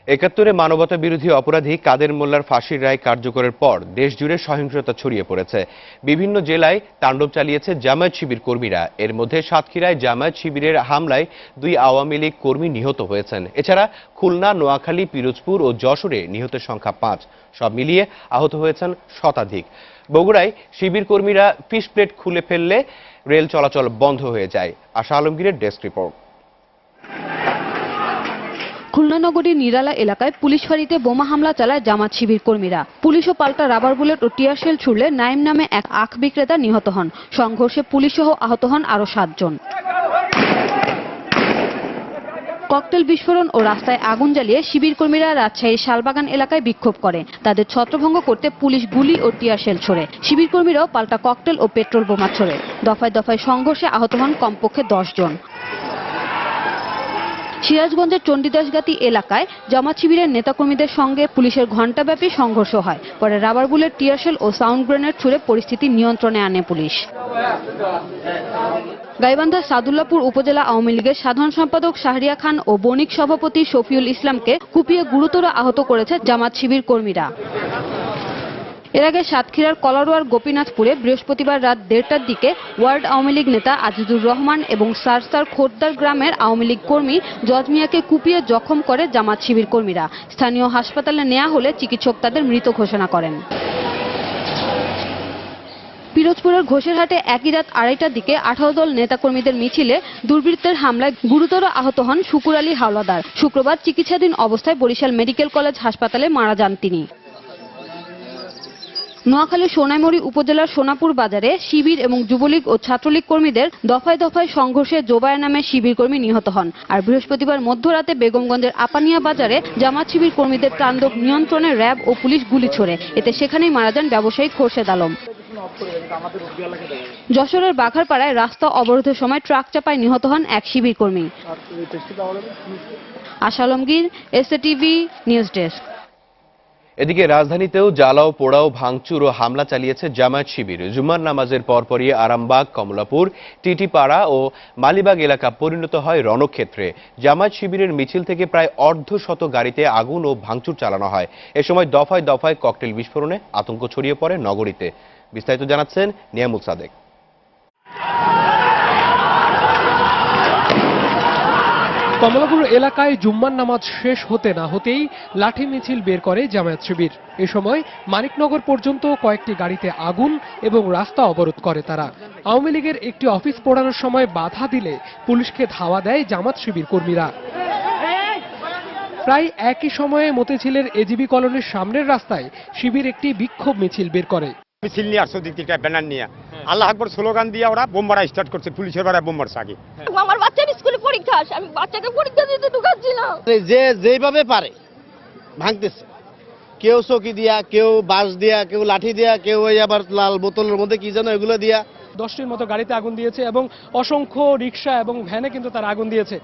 একাত্তরে মানবতা বিরোধী অপরাধী কাদের মোল্লার ফাঁসির রায় কার্যকরের পর দেশজুড়ে সহিংসতা ছড়িয়ে পড়েছে। বিভিন্ন জেলায় তাণ্ডব চালিয়েছে জামায়াত শিবির কর্মীরা। এর মধ্যে সাতক্ষীরায় জামায়াত শিবিরের হামলায় 2 আওয়ামী লীগ কর্মী নিহত হয়েছেন। এছাড়া খুলনা, নোয়াখালী, পিরোজপুর ও যশোরে নিহতের সংখ্যা 5। সব মিলিয়ে আহত হয়েছেন শতাধিক। বগুড়ায় শিবির কর্মীরা ফিশ প্লেট খুলে ফেললে রেল চলাচল বন্ধ হয়ে যায়। আশা আলমগীরের ডেস্ক রিপোর্ট। খুলনা নগরীর নিরালা এলাকায় পুলিশ ফাঁড়িতে বোমা হামলা চালায় জামাত শিবির কর্মীরা। পুলিশও পাল্টা রাবার বুলেট ও টিয়ার শেল ছুড়লে নাইম নামে এক আখ বিক্রেতা নিহত হন। সংঘর্ষে পুলিশসহ আহত হন আরো 7 জন। ককটেল বিস্ফোরণ ও রাস্তায় আগুন জ্বালিয়ে শিবির কর্মীরা রাজশাহীর শালবাগান এলাকায় বিক্ষোভ করে। তাদের ছত্রভঙ্গ করতে পুলিশ গুলি ও টিয়ার শেল ছোড়ে। শিবির কর্মীরাও পাল্টা ককটেল ও পেট্রোল বোমা ছোড়ে। দফায় দফায় সংঘর্ষে আহত হন কমপক্ষে 10 জন। সিরাজগঞ্জের চণ্ডীদাসগাতি এলাকায় জামাত শিবিরের নেতাকর্মীদের সঙ্গে পুলিশের ঘণ্টাব্যাপী সংঘর্ষ হয়। পরে রাবার বুলেট, টিয়ারশেল ও সাউন্ড গ্রেনেড ছুড়ে পরিস্থিতি নিয়ন্ত্রণে আনে পুলিশ। গাইবান্ধার সাদুল্লাপুর উপজেলা আওয়ামী লীগের সাধারণ সম্পাদক শাহরিয়া খান ও বণিক সভাপতি শফিউল ইসলামকে কুপিয়ে গুরুতর আহত করেছে জামাত শিবির কর্মীরা। এর আগে সাতক্ষীরার কলারোয়ার গোপীনাথপুরে বৃহস্পতিবার রাত 1:30টার দিকে ওয়ার্ড আওয়ামী লীগ নেতা আজিজুর রহমান এবং সারসার খোদ্দার গ্রামের আওয়ামী লীগ কর্মী জজ মিয়াকে কুপিয়ে জখম করে জামাত শিবির কর্মীরা। স্থানীয় হাসপাতালে নেওয়া হলে চিকিৎসক তাদের মৃত ঘোষণা করেন। পিরোজপুরের ঘোষেরহাটে একই রাত 2:30টার দিকে 18 দল নেতাকর্মীদের মিছিলে দুর্বৃত্তের হামলায় গুরুতর আহত হন শুকুর আলী হাওলাদার। শুক্রবার চিকিৎসাধীন অবস্থায় বরিশাল মেডিকেল কলেজ হাসপাতালে মারা যান তিনি। নোয়াখালীর সোনাইমুড়ি উপজেলার সোনাপুর বাজারে শিবির এবং যুবলীগ ও ছাত্রলীগ কর্মীদের দফায় দফায় সংঘর্ষে জোবায়া নামে শিবির কর্মী নিহত হন। আর বৃহস্পতিবার মধ্যরাতে বেগমগঞ্জের আপানিয়া বাজারে জামাত শিবির কর্মীদের তাণ্ডব নিয়ন্ত্রণে র্যাব ও পুলিশ গুলি ছোড়ে। এতে সেখানেই মারা যান ব্যবসায়ী খোরশেদ আলম। যশোরের বাঘারপাড়ায় রাস্তা অবরোধের সময় ট্রাক চাপায় নিহত হন এক শিবির কর্মী। আশা আলমগীর, এসএটিভি নিউজ ডেস্ক। এদিকে রাজধানীতেও জ্বালাও, পোড়াও, ভাঙচুর ও হামলা চালিয়েছে জামায়াত শিবির। জুমার নামাজের পরপরই আরামবাগ, কমলাপুর, টিটিপাড়া ও মালিবাগ এলাকা পরিণত হয় রণক্ষেত্রে। জামায়াত শিবিরের মিছিল থেকে প্রায় অর্ধশত গাড়িতে আগুন ও ভাঙচুর চালানো হয়। এ সময় দফায় দফায় ককটেল বিস্ফোরণে আতঙ্ক ছড়িয়ে পড়ে নগরীতে। বিস্তারিত জানাচ্ছেন নিয়ামুল সাদেক। কমলাপুর এলাকায় জুম্মার নামাজ শেষ হতে না হতেই লাঠি মিছিল বের করে জামায়াত শিবির। এ সময় মানিকনগর পর্যন্ত কয়েকটি গাড়িতে আগুন এবং রাস্তা অবরোধ করে তারা। আওয়ামী লীগের একটি অফিস পোড়ানোর সময় বাধা দিলে পুলিশকে ধাওয়া দেয় জামাত শিবির কর্মীরা। প্রায় একই সময়ে মতিঝিলের এজিবি কলোনির সামনের রাস্তায় শিবির একটি বিক্ষোভ মিছিল বের করে। মিছিল নিয়ে আসছে দিক থেকে ব্যানার নিয়ে আল্লাহ আকবর স্লোগান দিয়ে ওরা বোম মারা স্টার্ট করছে। পুলিশের বেড়ায় বোম মারছে আগে। আমার বাচ্চার স্কুলে পরীক্ষা, আমি বাচ্চাকে পরীক্ষা দিতে ঢুকাচ্ছি না। যে যেভাবে পারে ভাঙতেছে, কেউ চকি দিয়া, কেউ বাঁশ দিয়া, কেউ লাঠি দিয়া, কেউ ওই আবার লাল বোতলের মধ্যে কি যেন এগুলো দিয়া। 10টির মতো গাড়িতে আগুন দিয়েছে এবং অসংখ্য রিক্সা এবং ভ্যানে কিন্তু তারা আগুন দিয়েছে।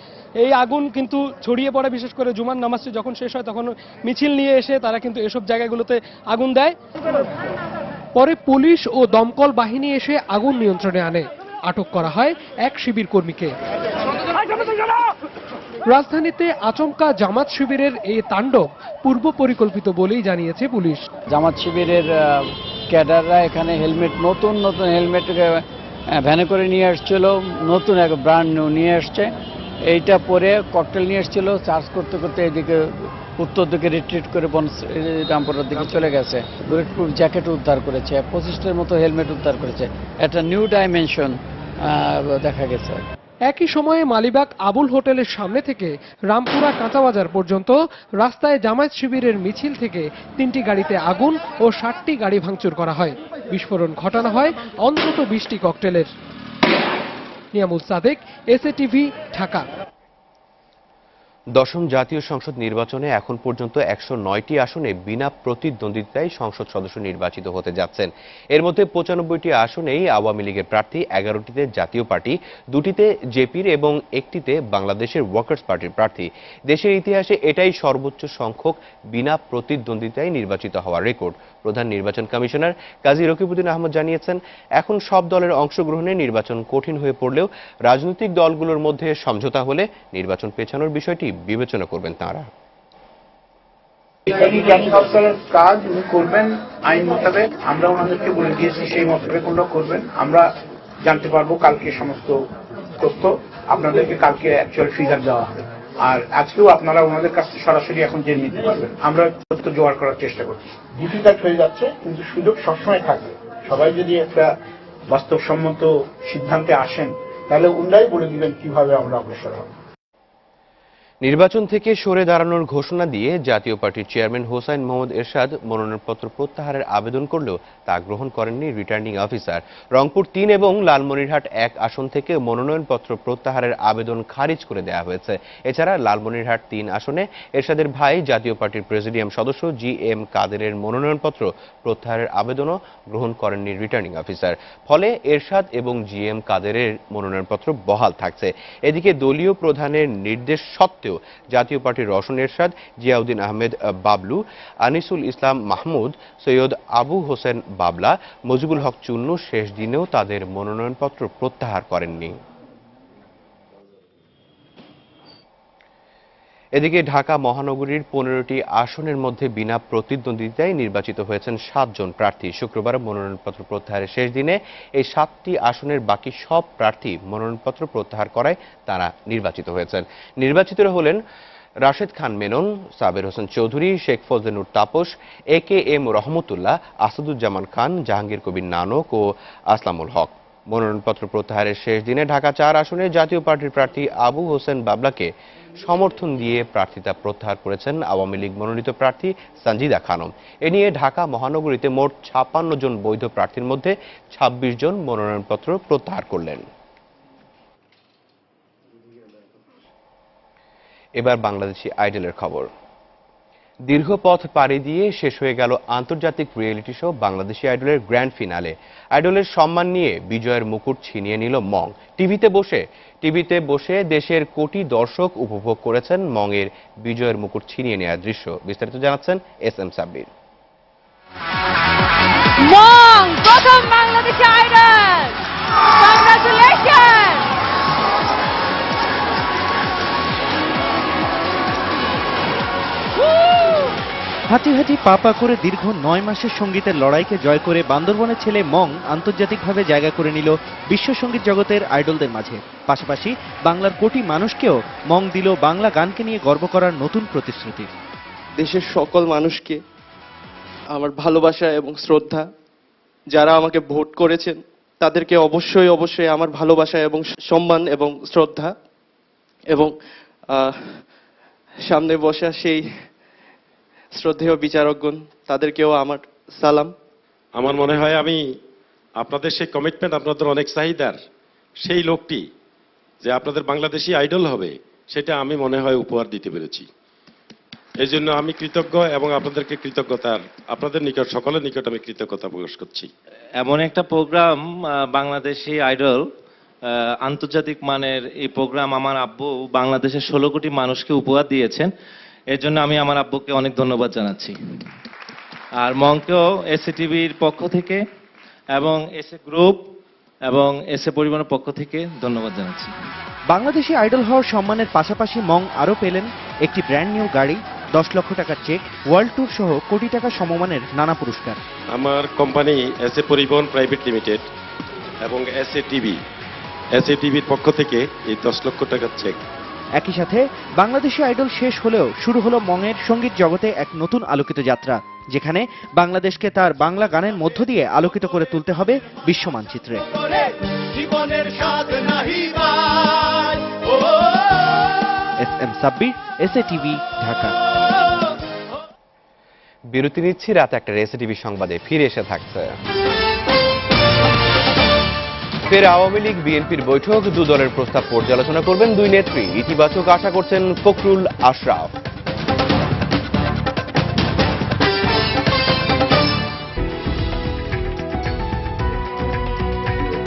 এই আগুন কিন্তু ছড়িয়ে পড়ে, বিশেষ করে জুমার নামাজটি যখন শেষ হয় তখন মিছিল নিয়ে এসে তারা কিন্তু এসব জায়গাগুলোতে আগুন দেয়। পরে পুলিশ ও দমকল বাহিনী এসে আগুন নিয়ন্ত্রণে আনে। আটক করা হয় এক শিবির কর্মীকে। রাজধানীতে আচমকা জামাত শিবিরের এই তাণ্ডব পূর্ব পরিকল্পিত বলেই জানিয়েছে পুলিশ। জামাত শিবিরের ক্যাডাররা এখানে হেলমেট, নতুন নতুন হেলমেট ভ্যানে করে নিয়ে আসছিল, নতুন এক ব্র্যান্ড নিউ নিয়ে আসছে। এইটা পরে ককটেল নিয়ে এসেছিল, চার্জ করতে করতে এদিকে উত্তর দিকে রিট্রিট করে রামপুরের দিকে চলে গেছে। বুলেট প্রুফ জ্যাকেট উদ্ধার করেছে, 25টার মতো হেলমেট উদ্ধার করেছে। একটা নিউ ডাইমেনশন দেখা গেছে। একই সময়ে মালিবাগ আবুল হোটেলের সামনে থেকে রামপুরা কাঁচাবাজার পর্যন্ত রাস্তায় জামায়াত শিবিরের মিছিল থেকে 3টি গাড়িতে আগুন ও 60টি গাড়ি ভাঙচুর করা হয়। বিস্ফোরণ ঘটানো হয় অন্তত 20টি ককটেলের। নিয়ামুল সাদেক, এসএটিভি, ঢাকা। দশম জাতীয় সংসদ নির্বাচনে এখন পর্যন্ত 109টি আসনে বিনা প্রতিদ্বন্দ্বিতায় সংসদ সদস্য নির্বাচিত হতে যাচ্ছেন। এর মধ্যে 95টি আসনেই আওয়ামী লীগের প্রার্থী, 11টিতে জাতীয় পার্টি, 2টিতে জেপির এবং 1টিতে বাংলাদেশের ওয়ার্কার্স পার্টির প্রার্থী। দেশের ইতিহাসে এটাই সর্বোচ্চ সংখ্যক বিনা প্রতিদ্বন্দ্বিতায় নির্বাচিত হওয়ার রেকর্ড। প্রধান নির্বাচন কমিশনার কাজী রকিবউদ্দিন আহমদ জানিয়েছেন, এখন সব দলের অংশগ্রহণে নির্বাচন কঠিন হয়ে পড়লেও রাজনৈতিক দলগুলোর মধ্যে সমঝোতা হলে নির্বাচন পেছানোর বিষয়টি বিবেচনা করবেন তাঁরা। রিটার্নিং অফিসারের কাজ উনি করবেন আইন মোতাবেক। আমরা ওনাদেরকে বলে দিয়েছি সেই মোতাবেক ওনারা করবেন। আমরা জানতে পারবো কালকে সমস্ত তথ্য, আপনাদেরকে কালকে অ্যাকচুয়াল ফিগার দেওয়া হবে। আর আজকেও আপনারা ওনাদের কাছ থেকে সরাসরি এখন জেনে নিতে পারবেন। আমরা তথ্য জোগাড় করার চেষ্টা করছি। ডিফিকাল্ট হয়ে যাচ্ছে, কিন্তু সুযোগ সবসময় থাকবে। সবাই যদি একটা বাস্তবসম্মত সিদ্ধান্তে আসেন, তাহলে ওনারাই বলে দিবেন কিভাবে আমরা অগ্রসর হব। নির্বাচন থেকে সরে দাঁড়ানোর ঘোষণা দিয়ে জাতীয় পার্টির চেয়ারম্যান হোসাইন মোহাম্মদ এরশাদ মনোনয়নপত্র প্রত্যাহারের আবেদন করলেও তা গ্রহণ করেননি রিটার্নিং অফিসার। রংপুর ৩ এবং লালমনিরহাট ১ আসন থেকে মনোনয়নপত্র প্রত্যাহারের আবেদন খারিজ করে দেওয়া হয়েছে। এছাড়া লালমনিরহাট ৩ আসনে এরশাদের ভাই জাতীয় পার্টির প্রেসিডিয়াম সদস্য GM কাদেরের মনোনয়নপত্র প্রত্যাহারের আবেদনও গ্রহণ করেননি রিটার্নিং অফিসার। ফলে এরশাদ এবং GM কাদেরের মনোনয়নপত্র বহাল থাকছে। এদিকে দলীয় প্রধানের নির্দেশ সত্ত্বেও জাতীয় পার্টির রওশন এরশাদ, জিয়াউদ্দিন আহমেদ বাবলু, আনিসুল ইসলাম মাহমুদ, সৈয়দ আবু হোসেন বাবলা, মজিবুল হক চুন্নু শেষ দিনেও তাদের মনোনয়নপত্র প্রত্যাহার করেননি। এদিকে ঢাকা মহানগরীর 15টি আসনের মধ্যে বিনা প্রতিদ্বন্দ্বিতায় নির্বাচিত হয়েছেন 7 জন প্রার্থী। শুক্রবার মনোনয়নপত্র প্রত্যাহারের শেষ দিনে এই 7টি আসনের বাকি সব প্রার্থী মনোনয়নপত্র প্রত্যাহার করায় তারা নির্বাচিত হয়েছেন। নির্বাচিতরা হলেন রাশেদ খান মেনন, সাবের হোসেন চৌধুরী, শেখ ফজলেনুর তাপস, AKM রহমতুল্লাহ, আসাদুজ্জামান খান, জাহাঙ্গীর কবির নানক ও আসলামুল হক। মনোনয়নপত্র প্রত্যাহারের শেষ দিনে ঢাকা 4 আসনে জাতীয় পার্টির প্রার্থী আবু হোসেন বাবলাকে সমর্থন দিয়ে প্রার্থিতা প্রত্যাহার করেছেন আওয়ামী লীগ মনোনীত প্রার্থী সঞ্জিদা খানম। এ নিয়ে ঢাকা মহানগরীতে মোট 56 জন বৈধ প্রার্থীর মধ্যে 26 জন মনোনয়নপত্র প্রত্যাহার করলেন। এবার বাংলাদেশি আইডলের খবর। দীর্ঘ পথ পাড়ি দিয়ে শেষ হয়ে গেল আন্তর্জাতিক রিয়েলিটি শো বাংলাদেশি আইডলের গ্র্যান্ড ফিনালে। আইডলের সম্মান নিয়ে বিজয়ের মুকুট ছিনিয়ে নিল মং। টিভিতে বসে দেশের কোটি দর্শক উপভোগ করেছেন মংয়ের বিজয়ের মুকুট ছিনিয়ে নেওয়ার দৃশ্য। বিস্তারিত জানাচ্ছেন SM সাব্বির। মং প্রথম বাংলাদেশি আইডল, কংগ্রাচুলেশন। হাঁটি হাঁটি পা করে দীর্ঘ 9 মাসের সঙ্গীতের লড়াইকে জয় করে বান্দরবনের ছেলে মং আন্তর্জাতিকভাবে জায়গা করে নিল বিশ্ব সঙ্গীত জগতের আইডলদের মাঝে। পাশাপাশি বাংলার কোটি মানুষকেও মং দিল বাংলা গানকে নিয়ে গর্ব করার নতুন প্রতিশ্রুতি। দেশের সকল মানুষকে আমার ভালোবাসা এবং শ্রদ্ধা, যারা আমাকে ভোট করেছেন তাদেরকে অবশ্যই আমার ভালোবাসা এবং সম্মান এবং শ্রদ্ধা, এবং সামনে বসা সেই শ্রদ্ধেয় বিচারকগণ তাদেরকেও আমার সালাম। আমার মনে হয় আমি আপনাদের সেই কমিটমেন্ট, আপনাদের অনেক চাহিদার সেই লোকটি যে আপনাদের বাংলাদেশি আইডল হবে, সেটা আমি মনে হয় উপহার দিতে পেরেছি। এই জন্য আমি কৃতজ্ঞ এবং আপনাদেরকে আপনাদের নিকট, সকলের নিকট আমি কৃতজ্ঞতা প্রকাশ করছি। এমন একটা প্রোগ্রাম বাংলাদেশি আইডল, আন্তর্জাতিক মানের এই প্রোগ্রাম আমার আব্বু বাংলাদেশের 16 কোটি মানুষকে উপহার দিয়েছেন। এর জন্য আমি আমার আব্বুকে অনেক ধন্যবাদ জানাচ্ছি। আর মংকেও এসএ টিভির পক্ষ থেকে এবং এসএ গ্রুপ এবং এসএ পরিবারের পক্ষ থেকে ধন্যবাদ জানাচ্ছি। বাংলাদেশি আইডল হওয়ার সম্মানের পাশাপাশি মং আরও পেলেন একটি ব্র্যান্ড নিউ গাড়ি, 10 লক্ষ টাকার চেক, ওয়ার্ল্ড ট্যুর সহ কোটি টাকা সমমানের নানা পুরস্কার। আমার কোম্পানি এসএ পরিবহন প্রাইভেট লিমিটেড এবং এসএ টিভির পক্ষ থেকে এই 10 লক্ষ টাকার চেক। একই সাথে বাংলাদেশি আইডল শেষ হলেও শুরু হলো মংয়ের সঙ্গীত জগতে এক নতুন আলোকিত যাত্রা, যেখানে বাংলাদেশকে তার বাংলা গানের মধ্য দিয়ে আলোকিত করে তুলতে হবে বিশ্ব মানচিত্রে। SM Sabbir, SA TV, Dhaka. বিরতি নিচ্ছি, রাত 1টার এসএ টিভি সংবাদে ফিরে এসে থাকছে। ফের আওয়ামী লীগ বিএনপির বৈঠক, 2 দলের প্রস্তাব পর্যালোচনা করবেন 2 নেত্রী। ইতিবাচক আশা করছেন ফখরুল আশরাফ।